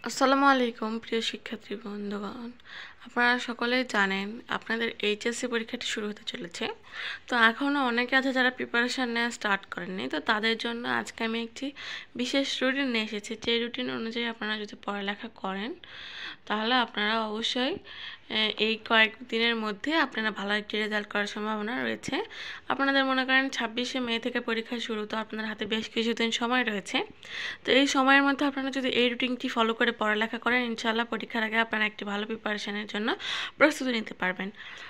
আসসালামু আলাইকুম প্রিয় শিক্ষার্থী বন্ধুগণ, আপনারা সকলেই জানেন আপনাদের এইচএসসি পরীক্ষাটি শুরু হতে চলেছে। তো এখনও অনেকে আছে যারা প্রিপারেশান নেওয়া স্টার্ট করেননি, তো তাদের জন্য আজকে আমি একটি বিশেষ রুটিন নিয়ে এসেছি। যে রুটিন অনুযায়ী আপনারা যদি পড়ালেখা করেন তাহলে আপনারা অবশ্যই এই কয়েকদিনের মধ্যে আপনারা ভালো একটি রেজাল্ট করার সম্ভাবনা রয়েছে। আপনাদের মনে করেন 26শে মে থেকে পরীক্ষা শুরু, তো আপনাদের হাতে বেশ কিছুদিন সময় রয়েছে। তো এই সময়ের মধ্যে আপনারা যদি এই রুটিনটি ফলো করে পড়ালেখা করেন, ইনশাআল্লাহ পরীক্ষার আগে আপনারা একটি ভালো প্রিপারেশনের জন্য প্রস্তুতি নিতে পারবেন।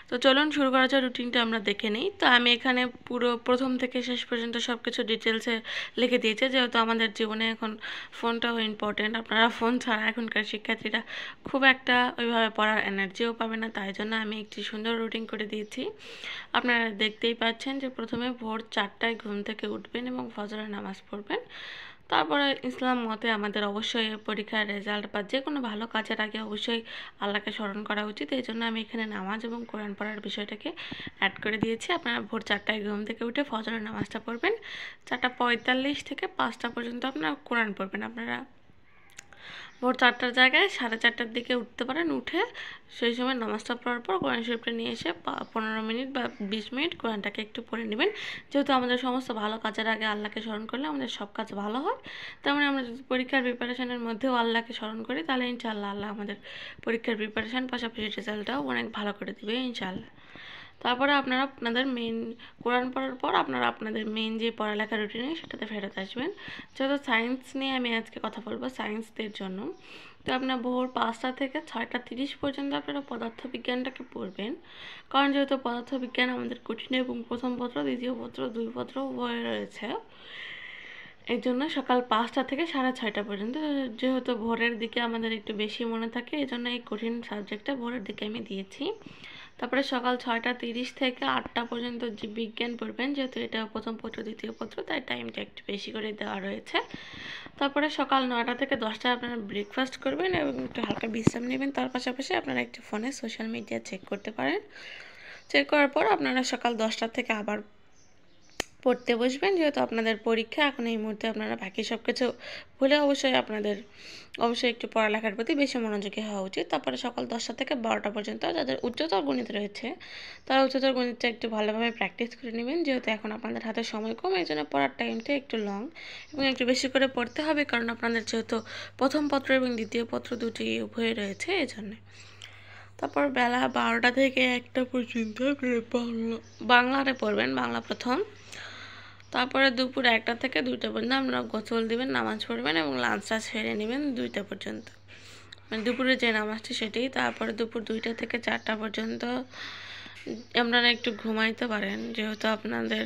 তো চলুন শুরু করা যায়, রুটিনটা আমরা দেখে নিই। তো আমি এখানে পুরো প্রথম থেকে শেষ পর্যন্ত সব কিছু ডিটেলসে লিখে দিয়েছি, যেহেতু আমাদের জীবনে এখন ফোনটাও ইম্পর্টেন্ট। আপনারা ফোন ছাড়া এখনকার শিক্ষার্থীরা খুব একটা ওইভাবে পড়ার এনার্জিও পাবে না, তাই জন্য আমি একটি সুন্দর রুটিন করে দিয়েছি। আপনারা দেখতেই পাচ্ছেন যে প্রথমে ভোর 4টায় ঘুম থেকে উঠবেন এবং ফজরের নামাজ পড়বেন। তারপরে ইসলাম মতে আমাদের অবশ্যই পরীক্ষার রেজাল্ট বা যে কোনো ভালো কাজের আগে অবশ্যই আল্লাহকে স্মরণ করা উচিত। এই জন্য আমি এখানে নামাজ এবং কোরআন পড়ার বিষয়টাকে অ্যাড করে দিয়েছি। আপনারা ভোর 4টায় ঘুম থেকে উঠে ফজরের নামাজটা পড়বেন। 4:45 থেকে 5টা পর্যন্ত আপনারা কোরআন পড়বেন। আপনারা ভোর 4টার জায়গায় 4:30টার দিকে উঠতে পারেন, উঠে সেই সময় নামাজটা পড়ার পর কোরআন শরীফটা নিয়ে এসে 15 মিনিট বা 20 মিনিট কোরআনটাকে একটু পড়ে নেবেন। যেহেতু আমাদের সমস্ত ভালো কাজের আগে আল্লাহকে স্মরণ করলে আমাদের সব কাজ ভালো হয়, তেমন আমরা যদি পরীক্ষার প্রিপারেশনের মধ্যেও আল্লাহকে স্মরণ করি তাহলে ইনশাআল্লাহ আল্লাহ আমাদের পরীক্ষার প্রিপারেশন পাশাপাশি রেজাল্টটাও অনেক ভালো করে দেবে ইনশাআল্লাহ। তারপরে আপনারা আপনাদের মেন কোরআন পড়ার পর আপনারা আপনাদের মেন যে পড়ালেখার রুটিনে সেটাতে ফেরত আসবেন। যেহেতু সায়েন্স নিয়ে আমি আজকে কথা বলবো, সায়েন্সদের জন্য, তো আপনার ভোর 5টা থেকে 6:30 পর্যন্ত আপনারা পদার্থবিজ্ঞানটাকে পড়বেন। কারণ যেহেতু পদার্থবিজ্ঞান আমাদের কঠিন এবং প্রথম পত্র, দ্বিতীয় পত্র, দুই পত্র উভয় রয়েছে, এই জন্য সকাল 5টা থেকে 6:30 পর্যন্ত। যেহেতু ভোরের দিকে আমাদের একটু বেশি মনে থাকে, এই জন্য এই কঠিন সাবজেক্টটা ভোরের দিকে আমি দিয়েছি। তারপরে সকাল 6:30 থেকে 8টা পর্যন্ত যে বিজ্ঞান পড়বেন, যেহেতু এটা প্রথম পত্র দ্বিতীয় পত্র, তাই টাইমটা একটু বেশি করে দেওয়া রয়েছে। তারপরে সকাল 9টা থেকে 10টা আপনারা ব্রেকফাস্ট করবেন এবং একটু হালকা বিশ্রাম নেবেন। তার পাশাপাশি আপনারা একটু ফোনে সোশ্যাল মিডিয়া চেক করতে পারেন। চেক করার পর আপনারা সকাল 10টা থেকে আবার পড়তে বসবেন। যেহেতু আপনাদের পরীক্ষা, এখন এই মুহূর্তে আপনারা বাকি সব কিছু ভুলে অবশ্যই একটু পড়ালেখার প্রতি বেশি মনোযোগী হওয়া উচিত। তারপরে সকাল 10টা থেকে 12টা পর্যন্ত যাদের উচ্চতর গণিত রয়েছে তারা উচ্চতর গণিতটা একটু ভালোভাবে প্র্যাকটিস করে নেবেন। যেহেতু এখন আপনাদের হাতে সময় কম, এই জন্য পড়ার টাইমটা একটু লং এবং একটু বেশি করে পড়তে হবে, কারণ আপনাদের যেহেতু প্রথম পত্র এবং দ্বিতীয় পত্র দুটি উভয় রয়েছে, এই জন্যে। তারপর বেলা 12টা থেকে 1টা পর্যন্ত বাংলাতে পড়বেন, বাংলা প্রথম। তারপরে দুপুর 1টা থেকে 2টা পর্যন্ত আপনারা গোসল দিবেন, নামাজ পড়বেন এবং লাঞ্চটা সেরে নেবেন 2টা পর্যন্ত, মানে দুপুরে যে নামাজটি সেটি। তারপরে দুপুর 2টা থেকে 4টা পর্যন্ত আপনারা একটু ঘুমাইতে পারেন, যেহেতু আপনাদের